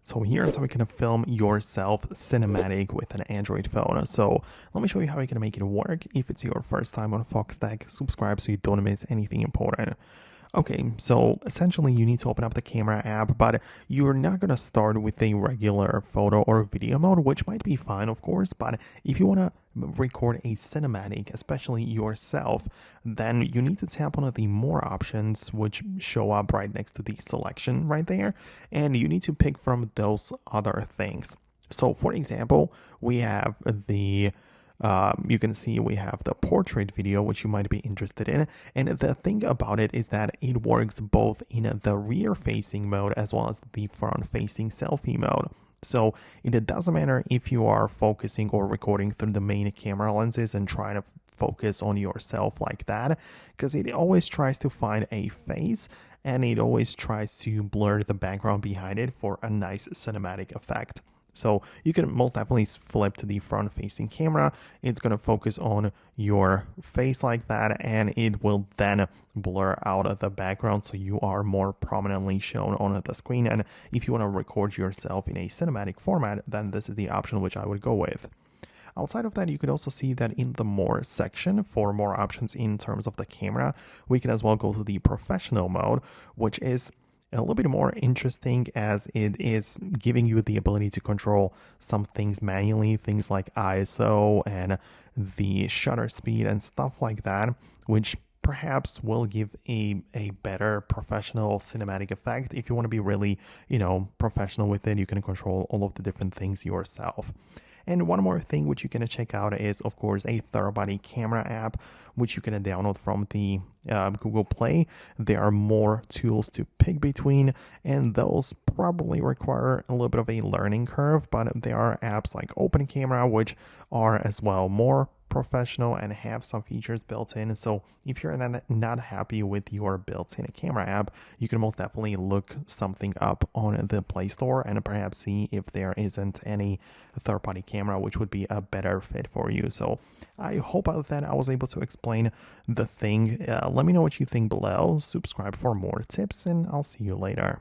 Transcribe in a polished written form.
So here's how you can film yourself cinematic with an Android phone. So let me show you how you can make it work. If it's your first time on Foxtecc, subscribe so you don't miss anything important. Okay, so essentially you need to open up the camera app, but you're not going to start with a regular photo or video mode, which might be fine, of course, but if you want to record a cinematic, especially yourself, then you need to tap on the more options, which show up right next to the selection right there, and you need to pick from those other things. So for example, we have the you can see we have the portrait video, which you might be interested in. And the thing about it is that it works both in the rear facing mode as well as the front facing selfie mode. So it doesn't matter if you are focusing or recording through the main camera lenses and trying to focus on yourself like that, because it always tries to find a face and it always tries to blur the background behind it for a nice cinematic effect. So you can most definitely flip to the front facing camera. It's going to focus on your face like that, and it will then blur out of the background so you are more prominently shown on the screen. And if you want to record yourself in a cinematic format, then this is the option which I would go with. Outside of that, you could also see that in the more section for more options in terms of the camera, we can as well go to the professional mode, which is a little bit more interesting as it is giving you the ability to control some things manually, things like ISO and the shutter speed and stuff like that, which perhaps will give a better professional cinematic effect. If you want to be really, professional with it, you can control all of the different things yourself. And one more thing which you can check out is, of course, a third-party camera app, which you can download from the Google Play. There are more tools to pick between, and those probably require a little bit of a learning curve, but there are apps like Open Camera, which are as well more professional and have some features built in. So if you're not happy with your built-in camera app, you can most definitely look something up on the Play Store and perhaps see if there isn't any third-party camera which would be a better fit for you. So I hope that I was able to explain the thing. Let me know what you think below. Subscribe for more tips, and I'll see you later.